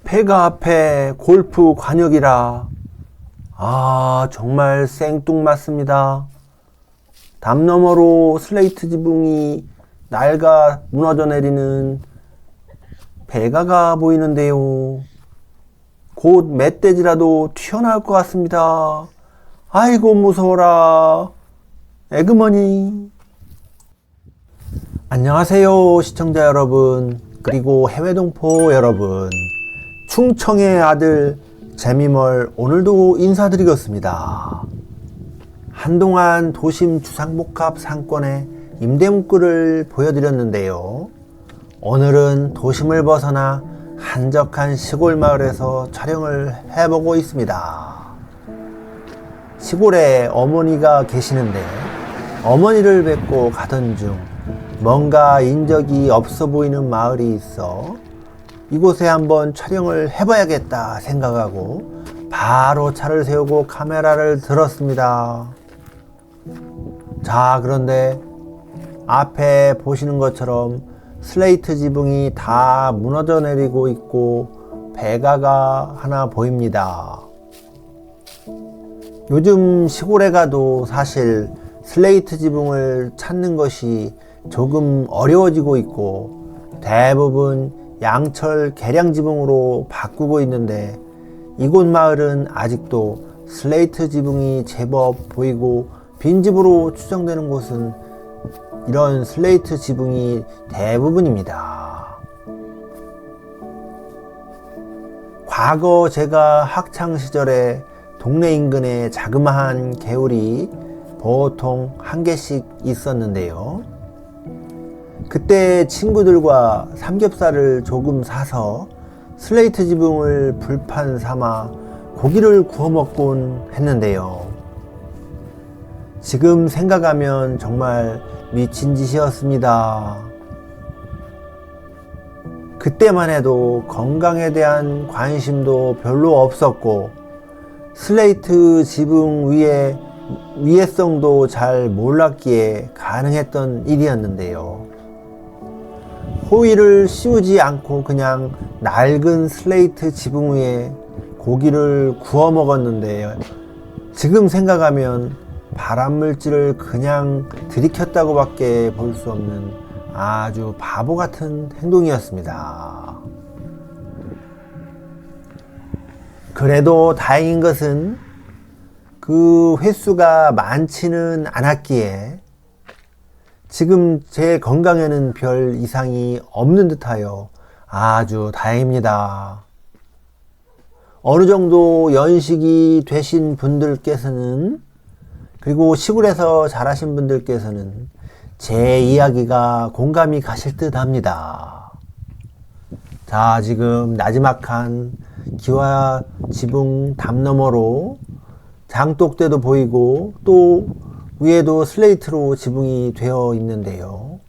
폐가 앞에 골프 관역이라 정말 생뚱맞습니다. 담 너머로 슬레이트 지붕이 낡아 무너져 내리는 배가가 보이는데요. 곧 멧돼지라도 튀어나올 것 같습니다. 아이고 무서워라. 에그머니. 안녕하세요 시청자 여러분, 그리고 해외동포 여러분, 충청의 아들 재미멀 오늘도 인사드리겠습니다. 한동안 도심 주상복합 상권의 임대문구를 보여드렸는데요. 오늘은 도심을 벗어나 한적한 시골 마을에서 촬영을 해보고 있습니다. 시골에 어머니가 계시는데 어머니를 뵙고 가던 중 뭔가 인적이 없어 보이는 마을이 있어 이곳에 한번 촬영을 해봐야겠다 생각하고 바로 차를 세우고 카메라를 들었습니다. 자, 그런데 앞에 보시는 것처럼 슬레이트 지붕이 다 무너져 내리고 있고 배가가 하나 보입니다. 요즘 시골에 가도 사실 슬레이트 지붕을 찾는 것이 조금 어려워지고 있고 대부분 양철 계량 지붕으로 바꾸고 있는데, 이곳 마을은 아직도 슬레이트 지붕이 제법 보이고 빈집으로 추정되는 곳은 이런 슬레이트 지붕이 대부분입니다. 과거 제가 학창 시절에 동네 인근에 자그마한 개울이 보통 한 개씩 있었는데요. 그때 친구들과 삼겹살을 조금 사서 슬레이트 지붕을 불판 삼아 고기를 구워 먹곤 했는데요. 지금 생각하면 정말 미친 짓이었습니다. 그때만 해도 건강에 대한 관심도 별로 없었고 슬레이트 지붕 위에 위해성도 잘 몰랐기에 가능했던 일이었는데요. 호일을 씌우지 않고 그냥 낡은 슬레이트 지붕 위에 고기를 구워 먹었는데, 지금 생각하면 발암물질을 그냥 들이켰다고 밖에 볼 수 없는 아주 바보 같은 행동이었습니다. 그래도 다행인 것은 그 횟수가 많지는 않았기에 지금 제 건강에는 별 이상이 없는 듯하여 아주 다행입니다. 어느 정도 연식이 되신 분들께서는, 그리고 시골에서 자라신 분들께서는 제 이야기가 공감이 가실 듯 합니다. 자, 지금 나지막한 기와 지붕 담 너머로 장독대도 보이고 또 위에도 슬레이트로 지붕이 되어 있는데요.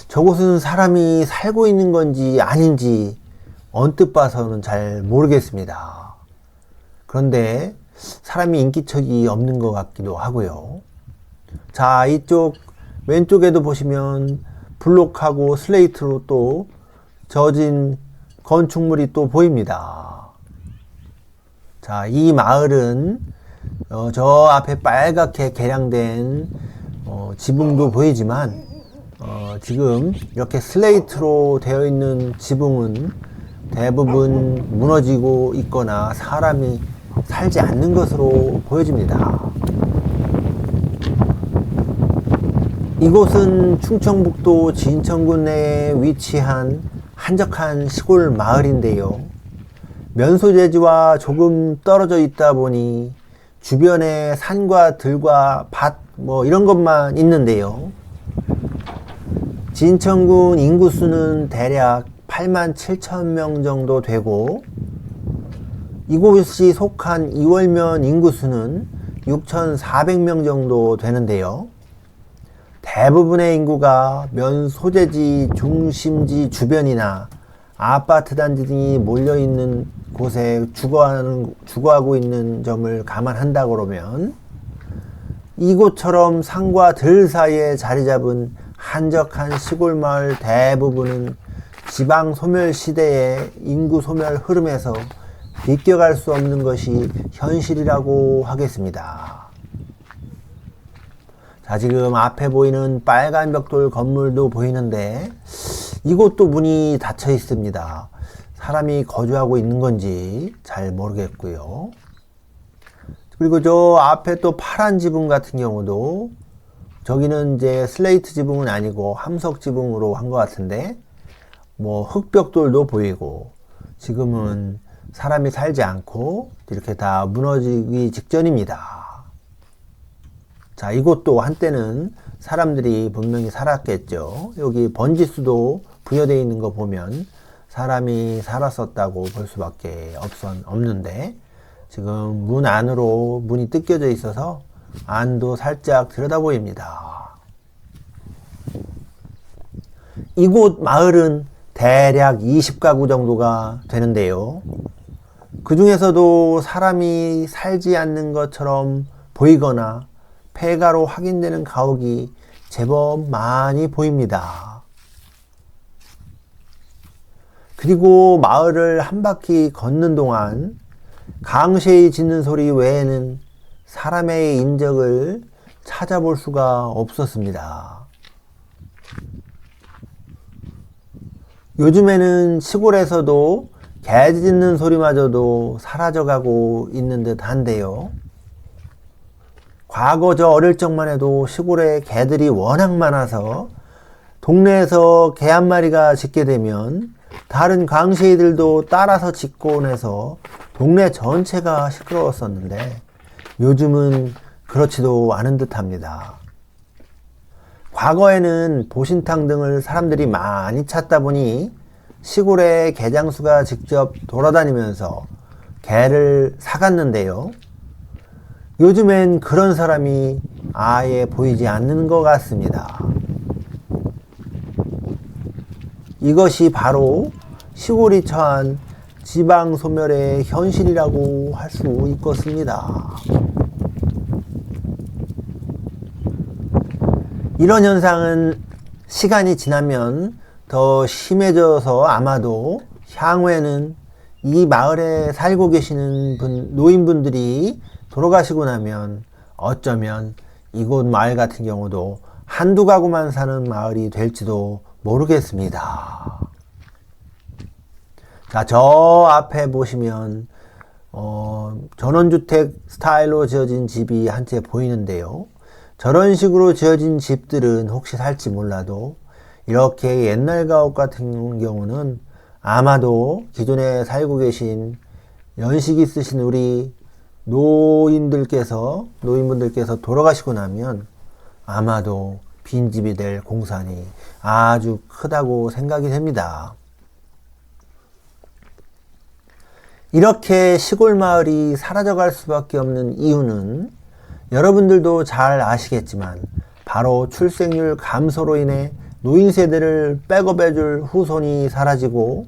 저곳은 사람이 살고 있는 건지 아닌지 언뜻 봐서는 잘 모르겠습니다. 그런데 사람이 인기척이 없는 것 같기도 하고요. 자, 이쪽 왼쪽에도 보시면 블록하고 슬레이트로 또 져진 건축물이 또 보입니다. 자, 이 마을은 저 앞에 빨갛게 개량된 지붕도 보이지만 지금 이렇게 슬레이트로 되어 있는 지붕은 대부분 무너지고 있거나 사람이 살지 않는 것으로 보여집니다. 이곳은 충청북도 진천군 내에 위치한 한적한 시골 마을인데요. 면소재지와 조금 떨어져 있다 보니 주변에 산과 들과 밭 이런 것만 있는데요. 진천군 인구수는 대략 87,000명 정도 되고 이곳이 속한 이월면 인구수는 6,400명 정도 되는데요. 대부분의 인구가 면소재지 중심지 주변이나 아파트 단지 등이 몰려있는 곳에 주거하고 있는 점을 감안한다 그러면 이곳처럼 산과 들 사이에 자리 잡은 한적한 시골 마을 대부분은 지방 소멸 시대의 인구 소멸 흐름에서 비껴갈 수 없는 것이 현실이라고 하겠습니다. 자, 지금 앞에 보이는 빨간 벽돌 건물도 보이는데 이곳도 문이 닫혀 있습니다. 사람이 거주하고 있는 건지 잘 모르겠고요. 그리고 저 앞에 또 파란 지붕 같은 경우도 저기는 이제 슬레이트 지붕은 아니고 함석 지붕으로 한 것 같은데 뭐 흙벽돌도 보이고 지금은 사람이 살지 않고 이렇게 다 무너지기 직전입니다. 자, 이곳도 한때는 사람들이 분명히 살았겠죠. 여기 번지수도 부여되어 있는 거 보면 사람이 살았었다고 볼 수밖에 없는데 지금 문 안으로 문이 뜯겨져 있어서 안도 살짝 들여다 보입니다. 이곳 마을은 대략 20가구 정도가 되는데요. 그 중에서도 사람이 살지 않는 것처럼 보이거나 폐가로 확인되는 가옥이 제법 많이 보입니다. 그리고 마을을 한 바퀴 걷는 동안 강쉐이 짖는 소리 외에는 사람의 인적을 찾아볼 수가 없었습니다. 요즘에는 시골에서도 개 짖는 소리마저도 사라져가고 있는 듯 한데요. 과거 저 어릴 적만 해도 시골에 개들이 워낙 많아서 동네에서 개 한 마리가 짖게 되면 다른 강쉐이들도 따라서 짖곤 해서 동네 전체가 시끄러웠었는데 요즘은 그렇지도 않은 듯 합니다. 과거에는 보신탕 등을 사람들이 많이 찾다 보니 시골에 개장수가 직접 돌아다니면서 개를 사갔는데요. 요즘엔 그런 사람이 아예 보이지 않는 것 같습니다. 이것이 바로 시골이 처한 지방 소멸의 현실이라고 할 수 있겠습니다. 이런 현상은 시간이 지나면 더 심해져서 아마도 향후에는 이 마을에 살고 계시는 노인분들이 돌아가시고 나면 어쩌면 이곳 마을 같은 경우도 한두 가구만 사는 마을이 될지도 모르겠습니다. 자, 저 앞에 보시면 전원주택 스타일로 지어진 집이 한 채 보이는데요. 저런 식으로 지어진 집들은 혹시 살지 몰라도 이렇게 옛날 가옥 같은 경우는 아마도 기존에 살고 계신 연식 있으신 우리 노인분들께서 돌아가시고 나면 아마도 빈집이 될 공산이 아주 크다고 생각이 됩니다. 이렇게 시골 마을이 사라져갈 수밖에 없는 이유는 여러분들도 잘 아시겠지만 바로 출생률 감소로 인해 노인 세대를 백업해줄 후손이 사라지고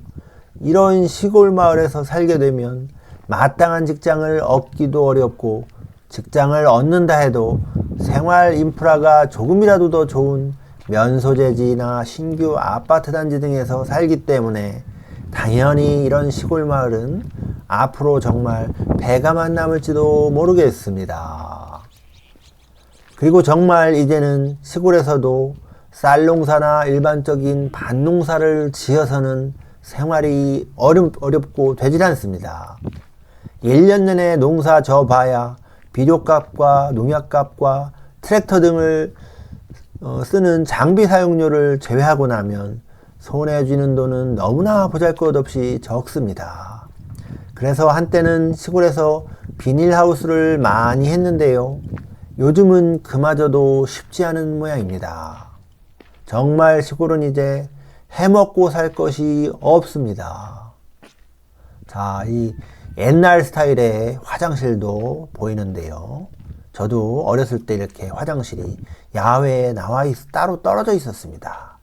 이런 시골 마을에서 살게 되면 마땅한 직장을 얻기도 어렵고 직장을 얻는다 해도 생활 인프라가 조금이라도 더 좋은 면소재지나 신규 아파트 단지 등에서 살기 때문에 당연히 이런 시골 마을은 앞으로 정말 배가만 남을지도 모르겠습니다. 그리고 정말 이제는 시골에서도 쌀 농사나 일반적인 밭농사를 지어서는 생활이 어렵고 되질 않습니다. 1년 내내 농사 져봐야 비료값과 농약값과 트랙터 등을 쓰는 장비 사용료를 제외하고 나면 손에 쥐는 돈은 너무나 보잘것없이 적습니다. 그래서 한때는 시골에서 비닐하우스를 많이 했는데요. 요즘은 그마저도 쉽지 않은 모양입니다. 정말 시골은 이제 해먹고 살 것이 없습니다. 자, 이 옛날 스타일의 화장실도 보이는데요. 저도 어렸을 때 이렇게 화장실이 야외에 따로 떨어져 있었습니다.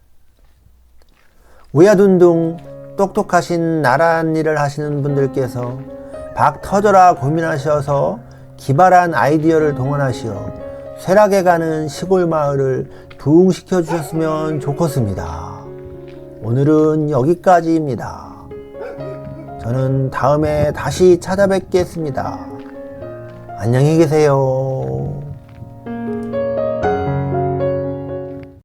우야둔둥 똑똑하신 나란 일을 하시는 분들께서 박 터져라 고민하셔서 기발한 아이디어를 동원하시어 쇠락에 가는 시골 마을을 부흥시켜 주셨으면 좋겠습니다. 오늘은 여기까지입니다. 저는 다음에 다시 찾아뵙겠습니다. 안녕히 계세요.